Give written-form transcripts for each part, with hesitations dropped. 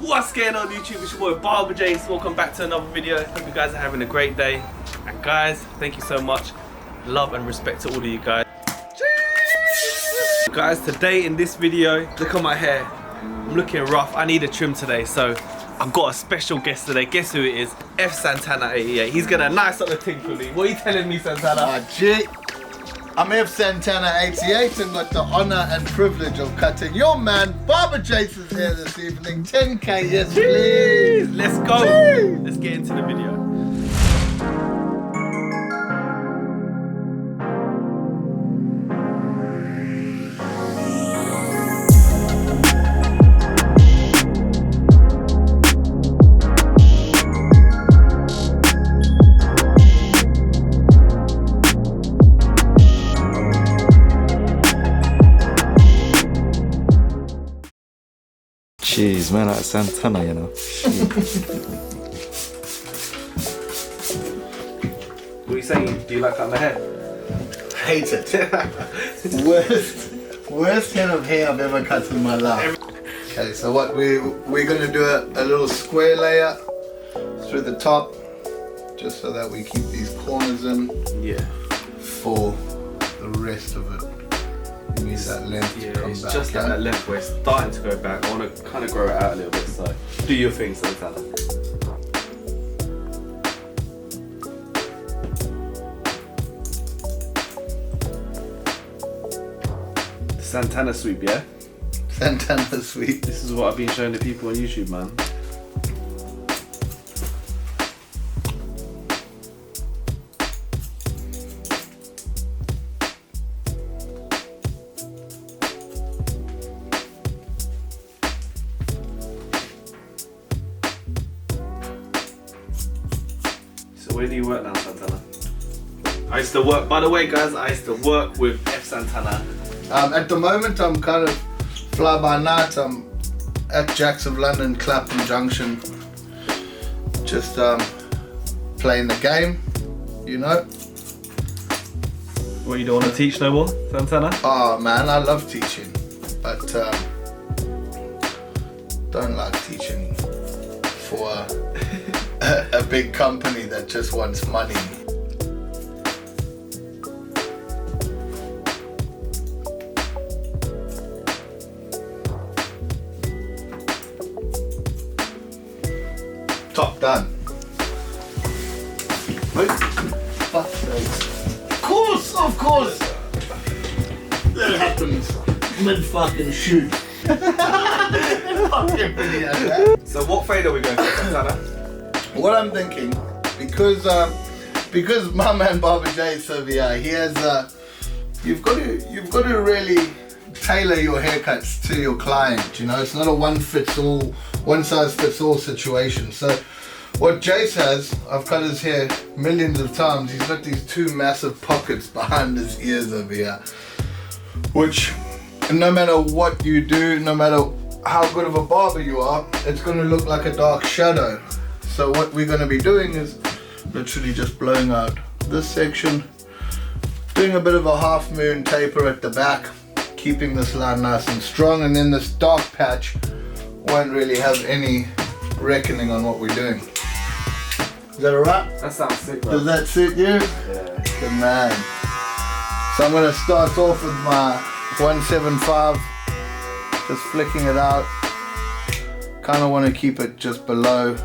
What's going on YouTube? It's your boy Barber Jase. Welcome back to another video. Hope you guys are having a great day. And guys, thank you so much. Love and respect to all of you guys. Guys, today in this video, look at my hair. I'm looking rough. I need a trim today, so I've got a special guest today. Guess who it is? Fsantana88. He's gonna nice up the thing for me. What are you telling me, Santana? I'm Fsantana88 and got the honor and privilege of cutting your man Barber Jase is here this evening. 10K, yes please. Let's go. Jeez. Let's get into the video. Jeez, man, that's Santana, you know. What are you saying? Do you like cutting my hair? Hate it. worst head of hair I've ever cut in my life. Okay, so what we're gonna do a little square layer through the top, just so that we keep these corners in. Yeah. For the rest of it. Use that length to come it's back, just like that length where it's starting to go back. I want to kind of grow it out a little bit, so do your thing, Santana. Santana sweep, yeah? Santana sweep. This is what I've been showing the people on YouTube, man. Where do you work now, Santana? I used to work, by the way guys, I used to work with Fsantana. At the moment I'm kind of fly by night. I'm at Jacks of London, Clapham Junction. Just playing the game, you know. What, you don't want to teach no more, Santana? Oh man, I love teaching. But don't like teaching for a big company that just wants money. Top done. Wait. Of course. That happens mid fucking shoot. So what fade are we going for, Santana? What I'm thinking, because my man Barber Jase over here, he has you've got to really tailor your haircuts to your client. You know, it's not a one size fits all situation. So what Jase has, I've cut his hair millions of times. He's got these two massive pockets behind his ears over here, which no matter what you do, no matter how good of a barber you are, it's going to look like a dark shadow. So what we're going to be doing is literally just blowing out this section, doing a bit of a half moon taper at the back, keeping this line nice and strong, and then this dark patch won't really have any reckoning on what we're doing. Is that alright? That sounds sick, bro. Does that suit you? Yeah. Good man. So I'm going to start off with my 175, just flicking it out. Kind of want to keep it just below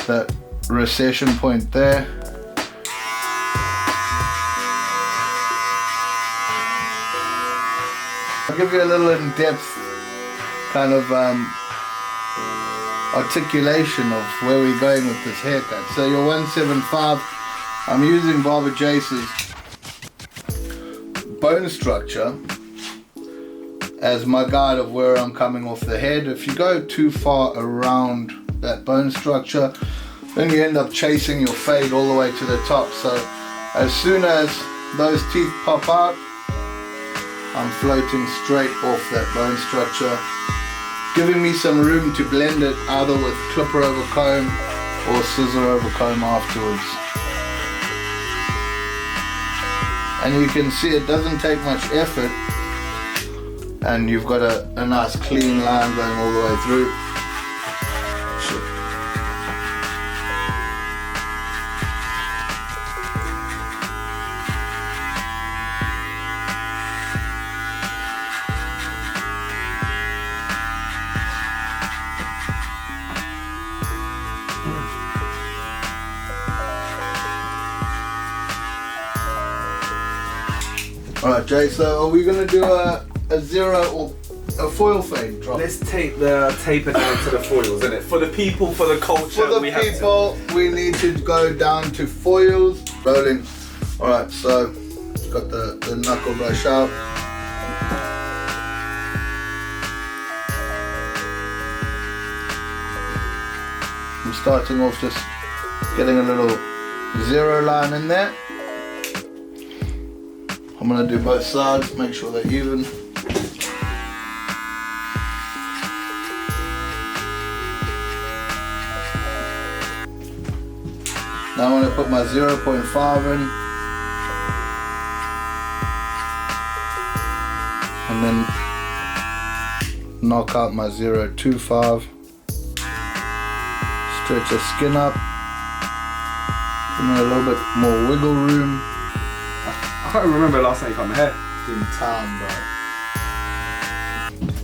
that recession point there. I'll give you a little in-depth kind of articulation of where we're going with this haircut. So your 175, I'm using Barber Jase's bone structure as my guide of where I'm coming off the head. If you go too far around that bone structure, then you end up chasing your fade all the way to the top. So as soon as those teeth pop out, I'm floating straight off that bone structure, giving me some room to blend it either with clipper over comb or scissor over comb afterwards. And you can see it doesn't take much effort, and you've got a nice clean line going all the way through. Alright, Jay, so are we gonna do a zero or a foil fade drop? Let's take the taper down to the foils, innit? For the people, for the culture, For the people, we need to go down to foils. Rolling. Alright, so got the knuckle brush out. I'm starting off just getting a little zero line in there. I'm gonna do both sides, make sure they're even. Now I'm gonna put my 0.5 in. And then knock out my 0.25. Stretch the skin up. Give me a little bit more wiggle room. I can't remember last time you cut my hair. In time,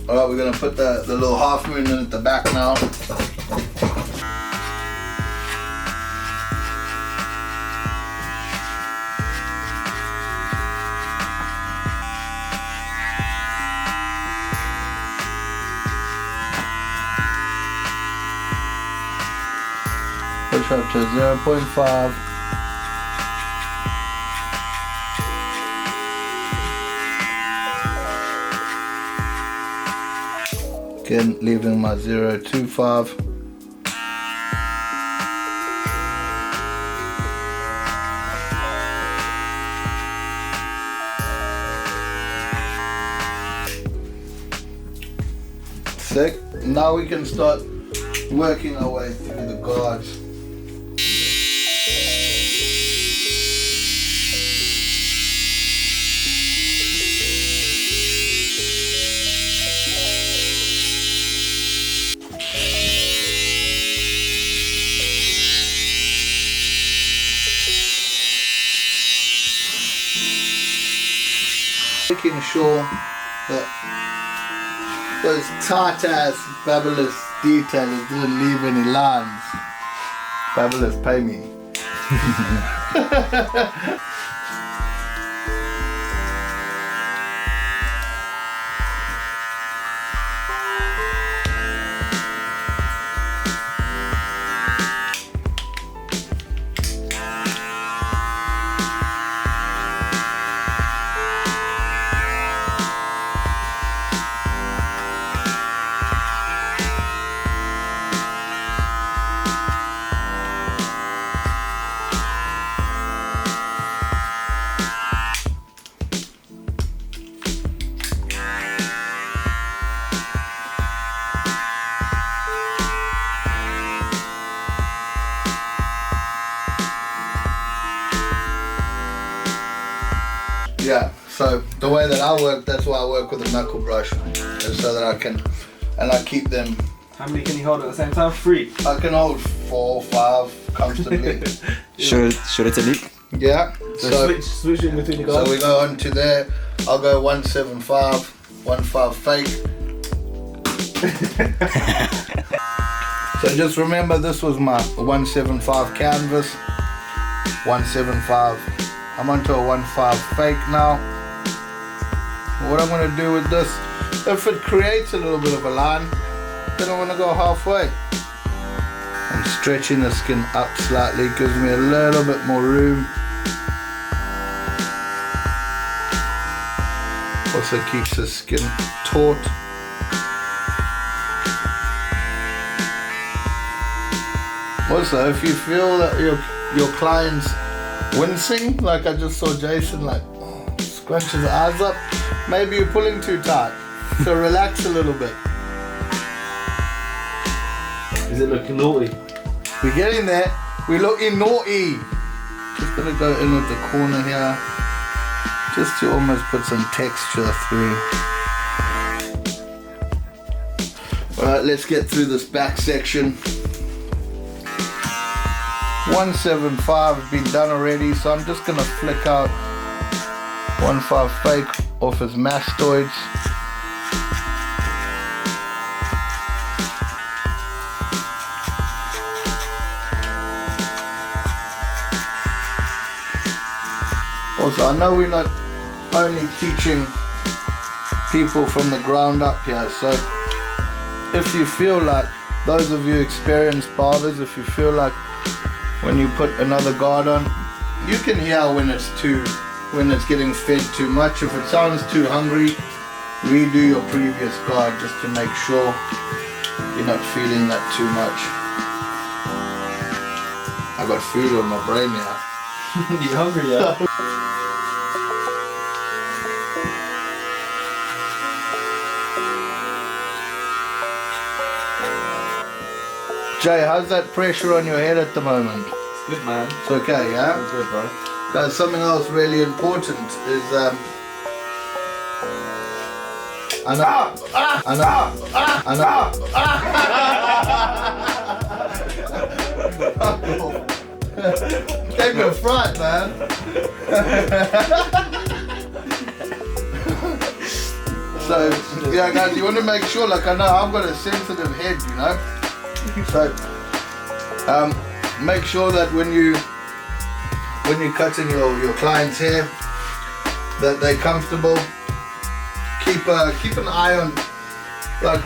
bro. Alright, we're gonna put the little half moon in at the back now. Push up to 0.5. Again, leaving my 0.25. Sick. Now we can start working our way through the guards. Making sure that those tight ass Babyless detailers didn't leave any lines. Babyless, pay me. Yeah, so the way that I work, that's why I work with a knuckle brush, so that I can, and I keep them. How many can you hold at the same time? 3. I can hold 4, 5 comfortably. Should it leak? Yeah. So switch in between the guys. So we go on to there. I'll go 175, 15 fake. So just remember, this was my 175 canvas. 175. I'm onto a 15 fake now. What I'm gonna do with this, if it creates a little bit of a line, then I'm gonna go halfway. And stretching the skin up slightly gives me a little bit more room. Also keeps the skin taut. Also, if you feel that your client's wincing, like I just saw Jason like scrunch his eyes up, maybe you're pulling too tight. So relax a little bit. Is it looking naughty? We're getting there. We're looking naughty. Just gonna go in with the corner here, just to almost put some texture through. Alright, let's get through this back section. 175 has been done already, so I'm just gonna flick out 15 fake off his mastoids. Also, I know only teaching people from the ground up here. So if you feel like, those of you experienced barbers, if you feel like when you put another guard on, you can hear when it's getting fed too much. If it sounds too hungry, redo your previous guard just to make sure you're not feeling that too much. I got food on my brain now. You hungry, yeah? Jay, how's that pressure on your head at the moment? It's good, man. It's okay, yeah? It's good, bro. Guys, something else really important is Take a fright, man. So, yeah, guys, you want to make sure, like, I know I've got a sensitive head, you know. So, make sure that when you're cutting your client's hair, that they're comfortable. Keep an eye on, like,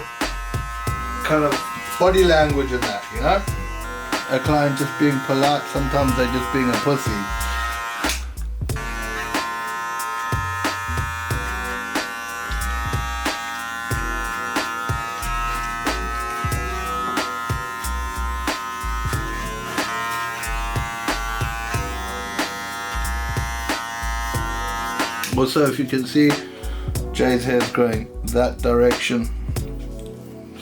kind of body language and that, you know. A client just being polite, sometimes they're just being a pussy. Also, if you can see, Jay's hair is growing that direction.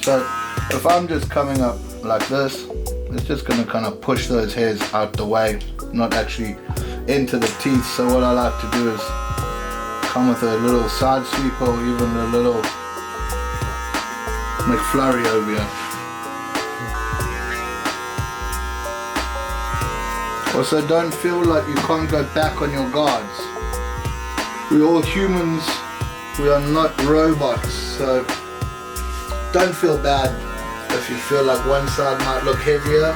So if I'm just coming up like this, it's just going to kind of push those hairs out the way, not actually into the teeth. So what I like to do is come with a little side sweep or even a little McFlurry over here. Also, don't feel like you can't go back on your guards. We're all humans, we are not robots, so don't feel bad if you feel like one side might look heavier.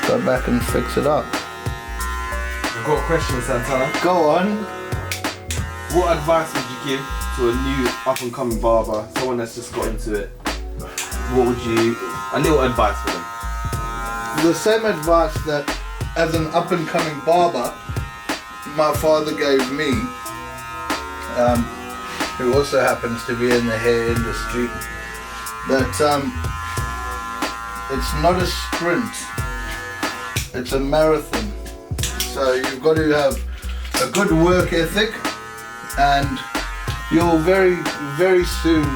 Go back and fix it up. I've got a question, Santana. Go on. What advice would you give to a new up-and-coming barber, someone that's just got into it? What would you, a little advice for them? The same advice that as an up-and-coming barber, my father gave me, who also happens to be in the hair industry, that it's not a sprint, it's a marathon. So you've got to have a good work ethic, and you'll very, very soon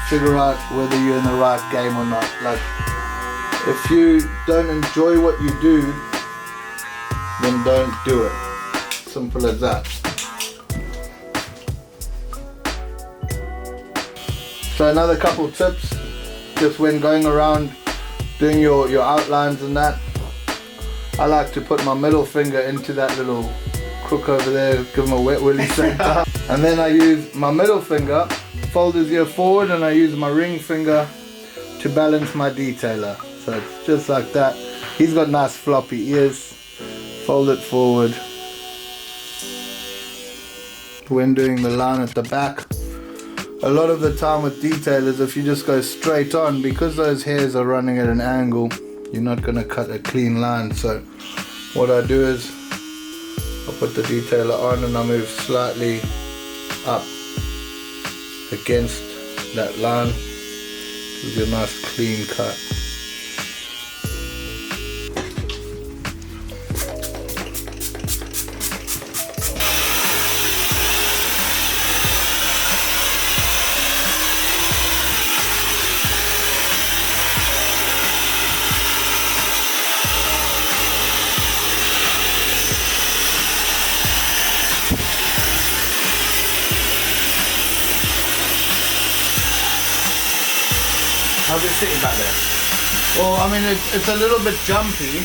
figure out whether you're in the right game or not. Like, if you don't enjoy what you do, then don't do it. Simple as that. So another couple tips, just when going around doing your outlines and that, I like to put my middle finger into that little crook over there, give him a wet willy center. And then I use my middle finger, fold his ear forward, and I use my ring finger to balance my detailer. So it's just like that. He's got nice floppy ears. Fold it forward. When doing the line at the back, a lot of the time with detailers, if you just go straight on, because those hairs are running at an angle, you're not going to cut a clean line. So what I do is I put the detailer on and I move slightly up against that line. Gives you a nice clean cut. How's it sitting back there? Well, I mean, it's a little bit jumpy.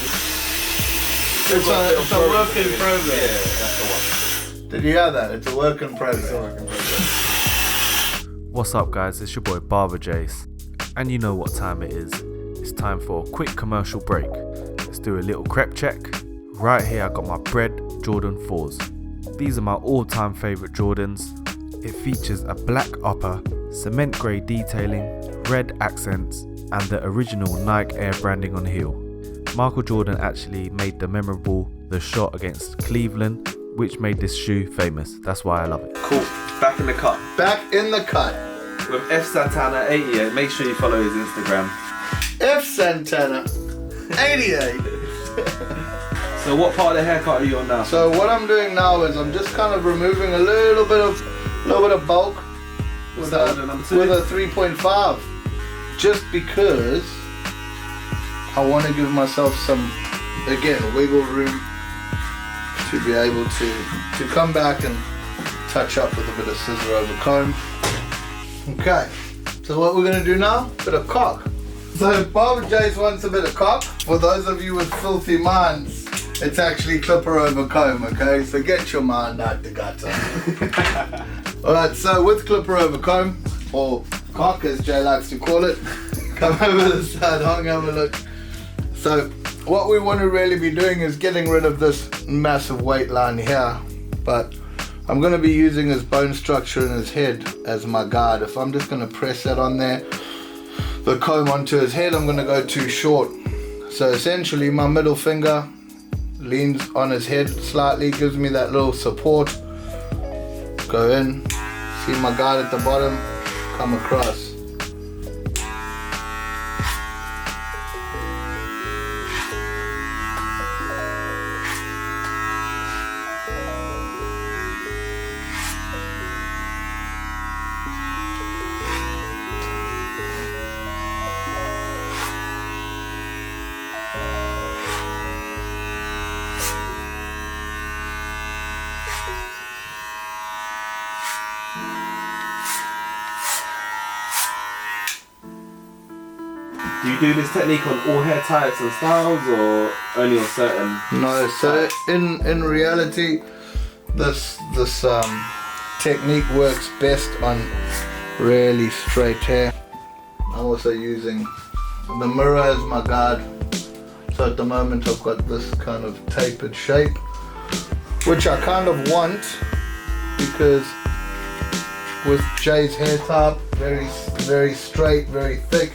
It's a work in progress. Yeah, that's the one. Did you hear that? It's a work in progress. What's up, guys? It's your boy Barber Jase, and you know what time it is. It's time for a quick commercial break. Let's do a little crep check. Right here I got my Bread Jordan 4s. These are my all-time favourite Jordans. It features a black upper, cement grey detailing, red accents and the original Nike Air branding on heel. Michael Jordan actually made the memorable The Shot against Cleveland, which made this shoe famous. That's why I love it. Cool, back in the cut. Back in the cut. With Fsantana88, make sure you follow his Instagram. Fsantana88. So what part of the haircut are you on now? So what I'm doing now is I'm just kind of removing a little bit of bulk with a 3.5, just because I want to give myself some, again, wiggle room to be able to come back and touch up with a bit of scissor over comb. Okay, so what we're going to do now, a bit of cock. So Barber Jase wants a bit of cock. For those of you with filthy minds, it's actually clipper over comb, okay? So get your mind out the gutter. Alright, so with clipper over comb, or cock as Jay likes to call it, come over the side, have a look. So what we want to really be doing is getting rid of this massive weight line here, but I'm going to be using his bone structure in his head as my guide. If I'm just going to press that on there, the comb onto his head, I'm going to go too short. So essentially my middle finger leans on his head slightly, gives me that little support. Go in, see my guide at the bottom, come across. Do you do this technique on all hair types and styles, or only on certain? No, so in reality, this technique works best on really straight hair. I'm also using the mirror as my guide. So at the moment I've got this kind of tapered shape, which I kind of want, because with Jay's hair type, very straight, very thick.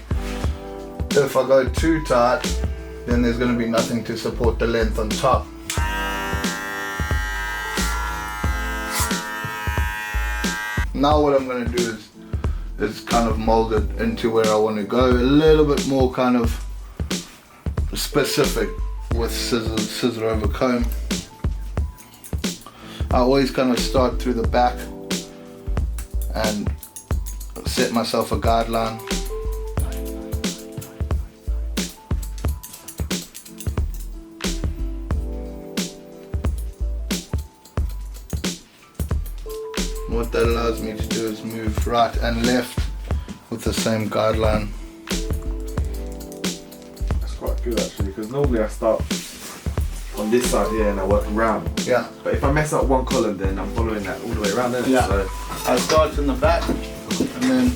If I go too tight, then there's going to be nothing to support the length on top. Now what I'm going to do is kind of mold it into where I want to go, a little bit more kind of specific with scissor over comb. I always kind of start through the back and set myself a guideline. What that allows me to do is move right and left with the same guideline. That's quite good actually, because normally I start on this side here and I work around. Yeah. But if I mess up one column, then I'm following that all the way around, isn't it? Yeah. So I start in the back, and then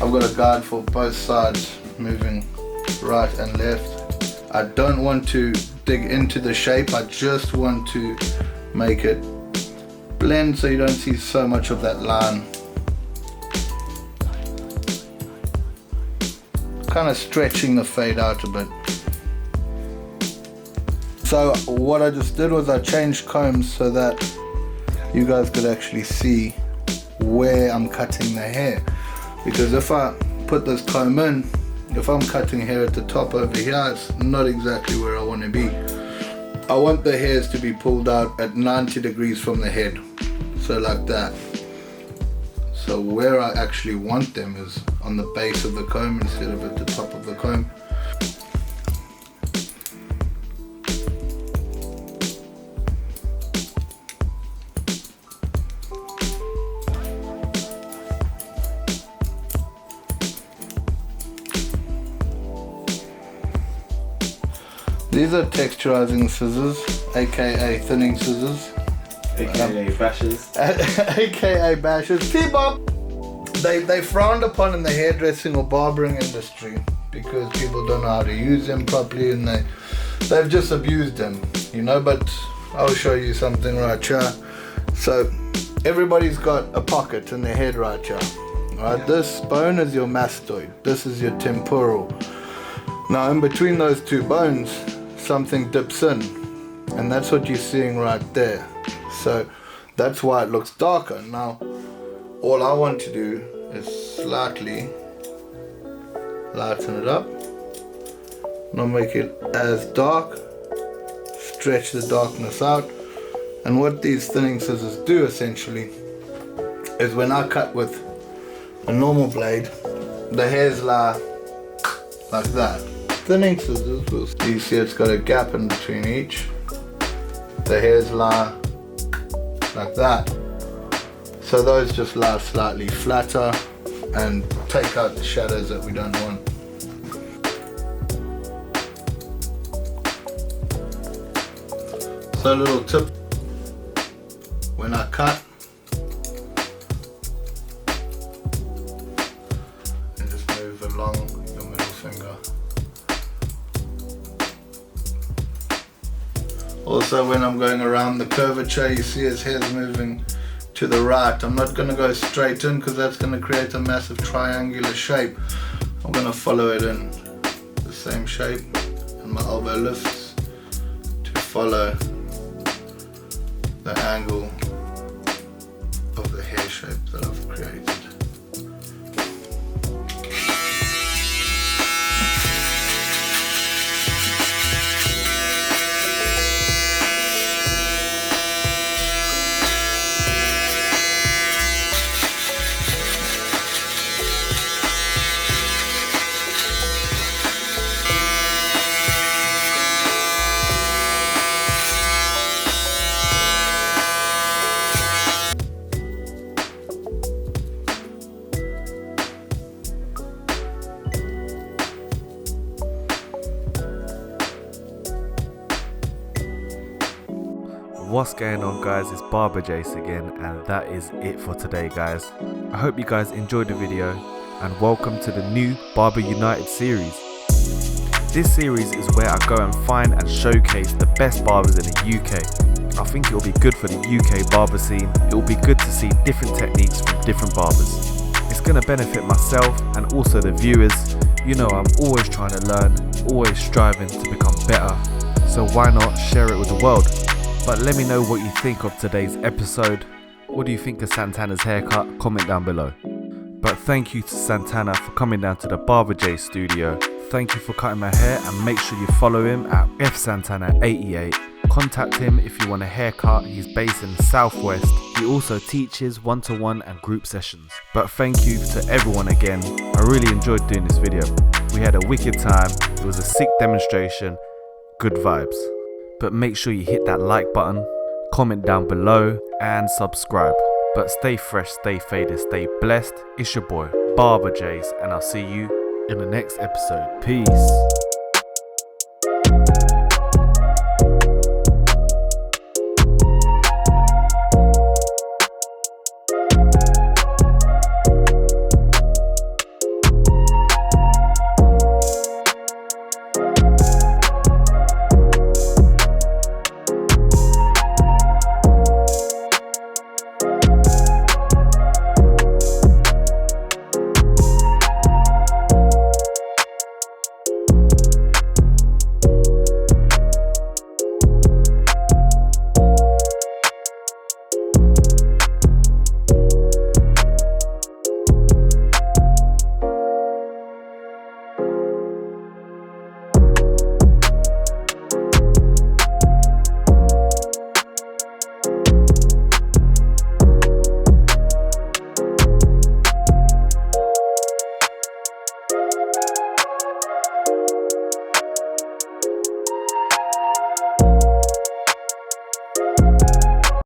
I've got a guide for both sides, moving right and left. I don't want to dig into the shape, I just want to make it blend so you don't see so much of that line. Kind of stretching the fade out a bit. So what I just did was I changed combs so that you guys could actually see where I'm cutting the hair. Because if I put this comb in, if I'm cutting hair at the top over here, it's not exactly where I want to be. I want the hairs to be pulled out at 90 degrees from the head. So like that. So where I actually want them is on the base of the comb instead of at the top of the comb. These are texturizing scissors, aka thinning scissors. AKA bashers. AKA bashers. T-Bob! They frowned upon in the hairdressing or barbering industry because people don't know how to use them properly, and they've just abused him, you know. But I'll show you something right here. So everybody's got a pocket in their head right here. Right, this bone is your mastoid, this is your temporal. Now in between those two bones, something dips in, and that's what you're seeing right there. So that's why it looks darker. Now all I want to do is slightly lighten it up, not make it as dark, stretch the darkness out. And what these thinning scissors do essentially is when I cut with a normal blade, the hairs lie like that. Thinning scissors, you see it's got a gap in between each. The hairs lie like that. So those just lie slightly flatter and take out the shadows that we don't want. So a little tip, when I cut, and just move along your middle finger. Also when I'm going around the curvature, you see his hair's moving to the right. I'm not going to go straight in because that's going to create a massive triangular shape. I'm going to follow it in the same shape, and my elbow lifts to follow the angle of the hair shape that I've created. What's going on, guys? It's Barber Jase again, and that is it for today, guys. I hope you guys enjoyed the video, and welcome to the new Barber United series. This series is where I go and find and showcase the best barbers in the UK. I think it will be good for the UK barber scene. It will be good to see different techniques from different barbers. It's going to benefit myself and also the viewers. You know, I'm always trying to learn, always striving to become better. So why not share it with the world? But let me know what you think of today's episode. What do you think of Santana's haircut? Comment down below. But thank you to Santana for coming down to the Barber Jase studio. Thank you for cutting my hair, and make sure you follow him at Fsantana88. Contact him if you want a haircut. He's based in the Southwest. He also teaches one-to-one and group sessions. But thank you to everyone again. I really enjoyed doing this video. We had a wicked time. It was a sick demonstration. Good vibes. But make sure you hit that like button, comment down below, and subscribe. But stay fresh, stay faded, stay blessed. It's your boy, Barber Jase, and I'll see you in the next episode. Peace.